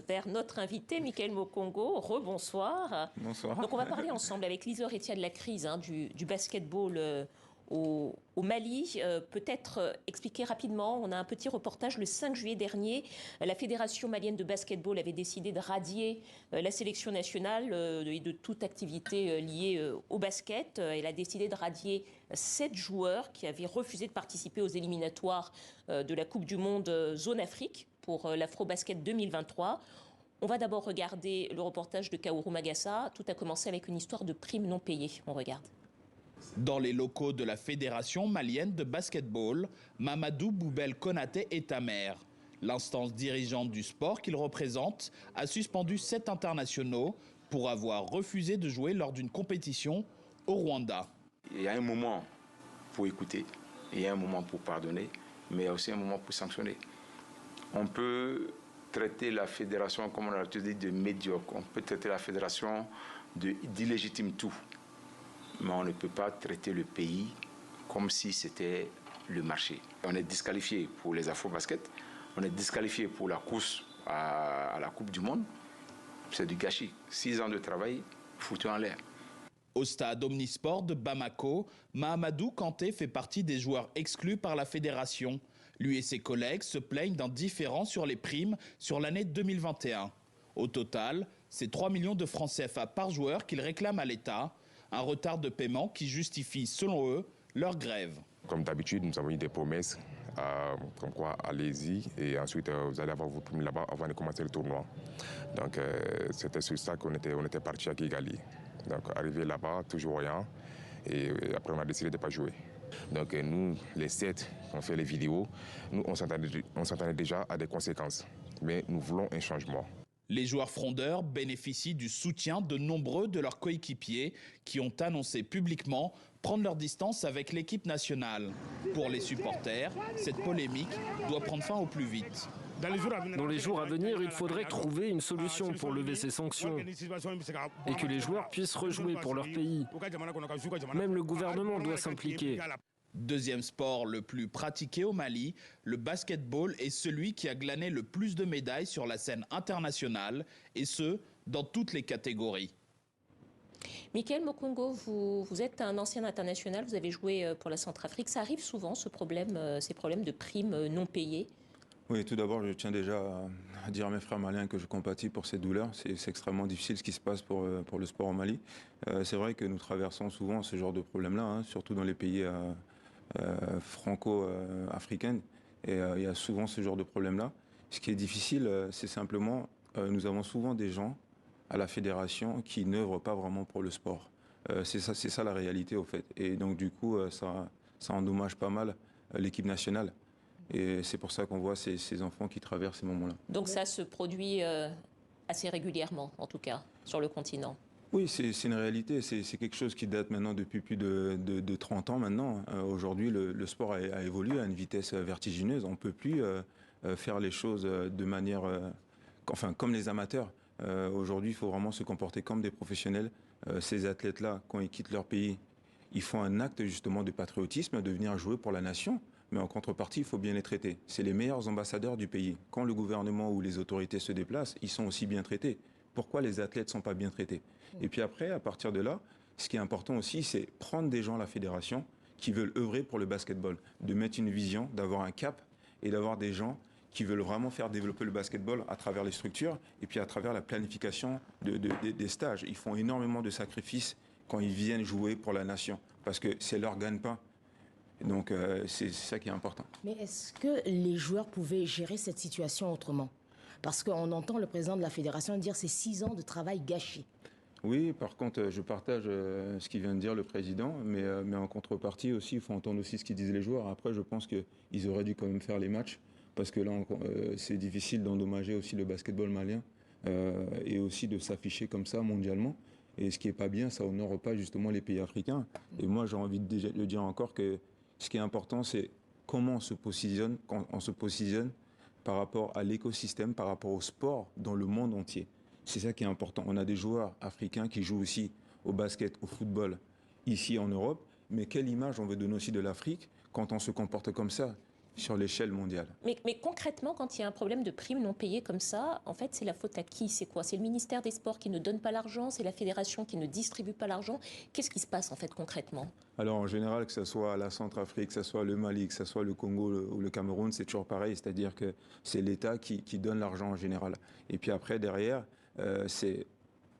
vers notre invité, Michael Mokongo. Rebonsoir. Bonsoir. Donc on va parler ensemble avec Lisa Oretia de la crise du basketball au Mali. Peut-être expliquer rapidement, on a un petit reportage le 5 juillet dernier. La Fédération malienne de basketball avait décidé de radier la sélection nationale et de toute activité liée au basket. Elle a décidé de radier 7 joueurs qui avaient refusé de participer aux éliminatoires de la Coupe du Monde Zone Afrique pour l'Afro-Basket 2023. On va d'abord regarder le reportage de Kaoru Magassa. Tout a commencé avec une histoire de primes non payées. On regarde. Dans les locaux de la Fédération malienne de basketball, Mamadou Boubel Konaté est amer. L'instance dirigeante du sport qu'il représente a suspendu 7 internationaux pour avoir refusé de jouer lors d'une compétition au Rwanda. Il y a un moment pour écouter, il y a un moment pour pardonner, mais il y a aussi un moment pour sanctionner. On peut traiter la fédération, comme on a dit, de médiocre. On peut traiter la fédération d'illégitime tout. Mais on ne peut pas traiter le pays comme si c'était le marché. On est disqualifié pour les Afro-Basket, on est disqualifié pour la course à la Coupe du Monde. C'est du gâchis. 6 ans de travail foutus en l'air. Au stade Omnisport de Bamako, Mahamadou Kanté fait partie des joueurs exclus par la fédération. Lui et ses collègues se plaignent d'un différend sur les primes sur l'année 2021. Au total, c'est 3 millions de francs CFA par joueur qu'ils réclament à l'État. Un retard de paiement qui justifie, selon eux, leur grève. Comme d'habitude, nous avons eu des promesses, comme quoi allez-y et ensuite vous allez avoir vos primes là-bas avant de commencer le tournoi. Donc c'était sur ça qu'on était parti à Kigali. Donc arrivé là-bas, toujours rien, et après on a décidé de ne pas jouer. Donc nous, les 7, on fait les vidéos, nous on s'attendait déjà à des conséquences, mais nous voulons un changement. Les joueurs frondeurs bénéficient du soutien de nombreux de leurs coéquipiers qui ont annoncé publiquement prendre leur distance avec l'équipe nationale. Pour les supporters, cette polémique doit prendre fin au plus vite. Dans les jours à venir, il faudrait trouver une solution pour lever ces sanctions et que les joueurs puissent rejouer pour leur pays. Même le gouvernement doit s'impliquer. Deuxième sport le plus pratiqué au Mali, le basketball est celui qui a glané le plus de médailles sur la scène internationale, et ce, dans toutes les catégories. Michael Mokongo, vous êtes un ancien international, vous avez joué pour la Centrafrique. Ça arrive souvent, ces problèmes de primes non payées? Oui, tout d'abord, je tiens déjà à dire à mes frères maliens que je compatis pour ces douleurs. C'est extrêmement difficile ce qui se passe pour le sport au Mali. C'est vrai que nous traversons souvent ce genre de problème-là, surtout dans les pays franco-africaines. Et il y a souvent ce genre de problème-là. Ce qui est difficile, c'est simplement, nous avons souvent des gens à la fédération qui n'œuvrent pas vraiment pour le sport. C'est ça la réalité, au fait. Et donc, du coup, ça endommage pas mal l'équipe nationale. Et c'est pour ça qu'on voit ces enfants qui traversent ces moments-là. Donc ça se produit assez régulièrement, en tout cas, sur le continent? Oui, c'est une réalité. C'est quelque chose qui date maintenant depuis plus de 30 ans maintenant. Aujourd'hui, le sport a évolué à une vitesse vertigineuse. On ne peut plus faire les choses de manière... comme les amateurs. Aujourd'hui, il faut vraiment se comporter comme des professionnels. Ces athlètes-là, quand ils quittent leur pays, ils font un acte justement de patriotisme, de venir jouer pour la nation. Mais en contrepartie, il faut bien les traiter. C'est les meilleurs ambassadeurs du pays. Quand le gouvernement ou les autorités se déplacent, ils sont aussi bien traités. Pourquoi les athlètes ne sont pas bien traités? Et puis après, à partir de là, ce qui est important aussi, c'est prendre des gens à la fédération qui veulent œuvrer pour le basketball, de mettre une vision, d'avoir un cap et d'avoir des gens qui veulent vraiment faire développer le basketball à travers les structures et puis à travers la planification des stages. Ils font énormément de sacrifices quand ils viennent jouer pour la nation parce que c'est leur gagne-pain. Donc c'est ça qui est important. Mais est-ce que les joueurs pouvaient gérer cette situation autrement? Parce qu'on entend le président de la fédération dire c'est 6 ans de travail gâché. Oui, par contre, je partage ce qu'il vient de dire le président, mais en contrepartie aussi, il faut entendre aussi ce qu'ils disent les joueurs. Après, je pense qu'ils auraient dû quand même faire les matchs, parce que là, c'est difficile d'endommager aussi le basketball malien et aussi de s'afficher comme ça mondialement. Et ce qui n'est pas bien, ça honore pas justement les pays africains. Et moi, j'ai envie de dire encore que ce qui est important, c'est comment on se positionne, quand on se positionne par rapport à l'écosystème, par rapport au sport dans le monde entier. C'est ça qui est important. On a des joueurs africains qui jouent aussi au basket, au football, ici en Europe. Mais quelle image on veut donner aussi de l'Afrique quand on se comporte comme ça? sur l'échelle mondiale. Mais concrètement, quand il y a un problème de primes non payées comme ça, en fait, c'est la faute à qui? C'est quoi? C'est le ministère des Sports qui ne donne pas l'argent? C'est la fédération qui ne distribue pas l'argent? Qu'est-ce qui se passe en fait concrètement? Alors en général, que ce soit la Centrafrique, que ce soit le Mali, que ce soit le Congo ou le Cameroun, c'est toujours pareil, c'est-à-dire que c'est l'État qui donne l'argent en général. Et puis après, derrière, c'est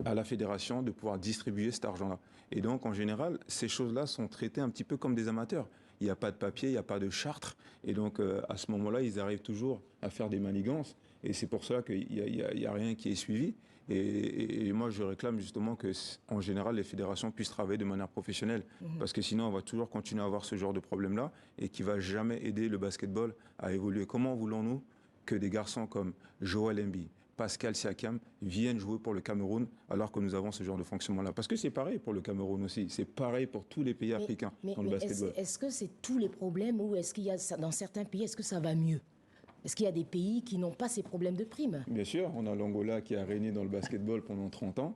à la fédération de pouvoir distribuer cet argent-là. Et donc en général, ces choses-là sont traitées un petit peu comme des amateurs. Il n'y a pas de papier, il n'y a pas de charte. Et donc, à ce moment-là, ils arrivent toujours à faire des manigances. Et c'est pour ça qu'il n'y a rien qui est suivi. Et moi, je réclame justement qu'en général, les fédérations puissent travailler de manière professionnelle. Parce que sinon, on va toujours continuer à avoir ce genre de problème-là et qui ne va jamais aider le basketball à évoluer. Comment voulons-nous que des garçons comme Joel Embiid, Pascal Siakam viennent jouer pour le Cameroun alors que nous avons ce genre de fonctionnement-là? Parce que c'est pareil pour le Cameroun aussi, c'est pareil pour tous les pays africains dans le basketball. Est-ce que c'est tous les problèmes ou est-ce qu'il y a dans certains pays, est-ce que ça va mieux? Est-ce qu'il y a des pays qui n'ont pas ces problèmes de primes? Bien sûr, on a l'Angola qui a régné dans le basketball pendant 30 ans.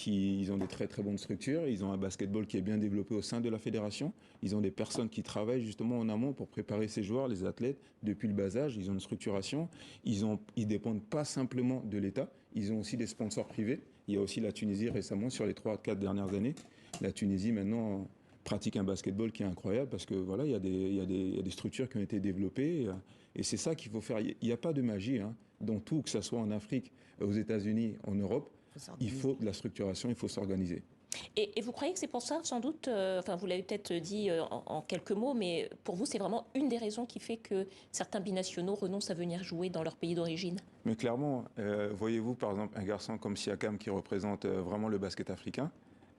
Ils ont des très très bonnes structures, ils ont un basketball qui est bien développé au sein de la fédération, ils ont des personnes qui travaillent justement en amont pour préparer ces joueurs, les athlètes, depuis le bas âge, ils ont une structuration, ils dépendent pas simplement de l'État, ils ont aussi des sponsors privés. Il y a aussi la Tunisie récemment, sur les 3-4 dernières années, la Tunisie maintenant pratique un basketball qui est incroyable parce que voilà, il y a des structures qui ont été développées et c'est ça qu'il faut faire. Il n'y a pas de magie dans tout, que ce soit en Afrique, aux États-Unis, en Europe. Il faut de la structuration, il faut s'organiser. Et vous croyez que c'est pour ça, sans doute, enfin vous l'avez peut-être dit en quelques mots, mais pour vous c'est vraiment une des raisons qui fait que certains binationaux renoncent à venir jouer dans leur pays d'origine? Mais clairement, voyez-vous par exemple un garçon comme Siakam qui représente vraiment le basket africain,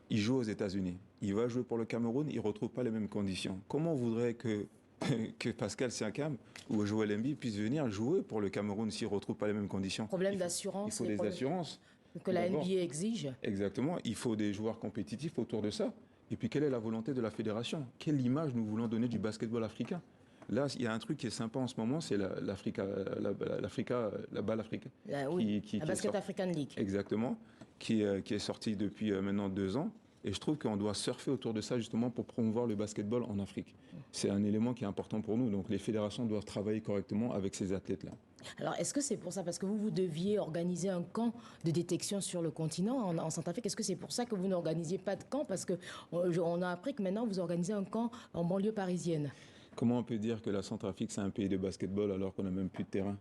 il joue aux États-Unis, il va jouer pour le Cameroun, il ne retrouve pas les mêmes conditions. Comment on voudrait que Pascal Siakam ou Joel Embiid puissent venir jouer pour le Cameroun s'ils ne retrouvent pas les mêmes conditions? Problème d'assurance. Il faut des assurances. Que la NBA exige. Exactement. Il faut des joueurs compétitifs autour de ça. Et puis, quelle est la volonté de la fédération? Quelle image nous voulons donner du basketball africain? Là, il y a un truc qui est sympa en ce moment, c'est la balle africaine. Oui, la Basket African League. Exactement. Qui est sortie depuis maintenant 2 ans. Et je trouve qu'on doit surfer autour de ça justement pour promouvoir le basketball en Afrique. C'est un élément qui est important pour nous. Donc les fédérations doivent travailler correctement avec ces athlètes-là. Alors est-ce que c'est pour ça, parce que vous deviez organiser un camp de détection sur le continent en Centrafrique, est-ce que c'est pour ça que vous n'organisiez pas de camp? Parce qu'on a appris que maintenant vous organisez un camp en banlieue parisienne. Comment on peut dire que la Centrafrique c'est un pays de basketball alors qu'on n'a même plus de terrain?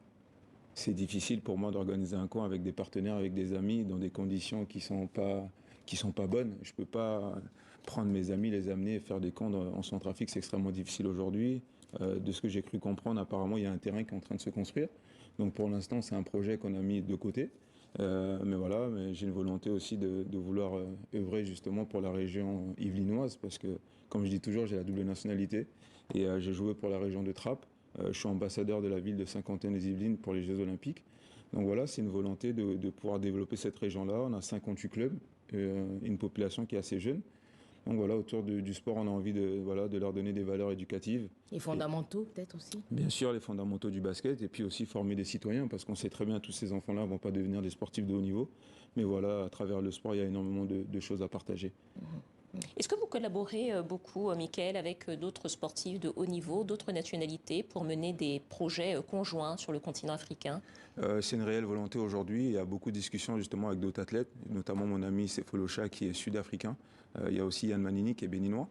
C'est difficile pour moi d'organiser un camp avec des partenaires, avec des amis, dans des conditions qui sont pas bonnes. Je ne peux pas prendre mes amis, les amener et faire des camps en Centrafrique, c'est extrêmement difficile aujourd'hui. De ce que j'ai cru comprendre, apparemment, il y a un terrain qui est en train de se construire. Donc pour l'instant, c'est un projet qu'on a mis de côté. Mais voilà, j'ai une volonté aussi de vouloir œuvrer justement pour la région yvelinoise, parce que, comme je dis toujours, j'ai la double nationalité et j'ai joué pour la région de Trappes. Je suis ambassadeur de la ville de Saint-Quentin-les-Yvelines pour les Jeux Olympiques. Donc voilà, c'est une volonté de pouvoir développer cette région-là. On a 58 clubs, une population qui est assez jeune. Donc voilà, autour du sport, on a envie de leur donner des valeurs éducatives. Et fondamentaux peut-être aussi? Bien sûr, les fondamentaux du basket, et puis aussi former des citoyens, parce qu'on sait très bien que tous ces enfants-là ne vont pas devenir des sportifs de haut niveau. Mais voilà, à travers le sport, il y a énormément de choses à partager. Est-ce que vous collaborez beaucoup, Mickaël, avec d'autres sportifs de haut niveau, d'autres nationalités, pour mener des projets conjoints sur le continent africain? C'est une réelle volonté aujourd'hui. Il y a beaucoup de discussions justement avec d'autres athlètes, notamment mon ami Sefolocha qui est sud-africain. Il y a aussi Yann Manini qui est béninois.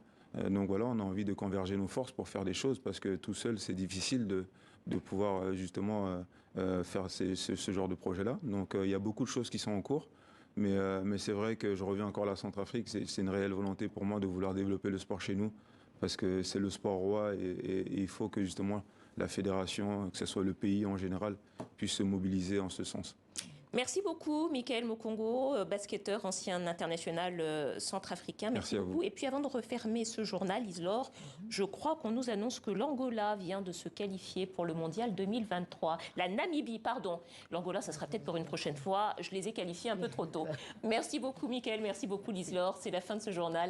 Donc voilà, on a envie de converger nos forces pour faire des choses, parce que tout seul, c'est difficile de pouvoir justement faire ce genre de projet-là. Donc il y a beaucoup de choses qui sont en cours. Mais c'est vrai que je reviens encore à la Centrafrique, c'est une réelle volonté pour moi de vouloir développer le sport chez nous, parce que c'est le sport roi et il faut que justement la fédération, que ce soit le pays en général, puisse se mobiliser en ce sens. Merci beaucoup, Mickaël Mokongo, basketteur, ancien international centrafricain. Merci beaucoup. À vous. Et puis avant de refermer ce journal, Iselore, je crois qu'on nous annonce que l'Angola vient de se qualifier pour le mondial 2023. La Namibie, pardon. L'Angola, ça sera peut-être pour une prochaine fois. Je les ai qualifiés un peu trop tôt. Merci beaucoup, Mickaël. Merci beaucoup, Iselore. C'est la fin de ce journal.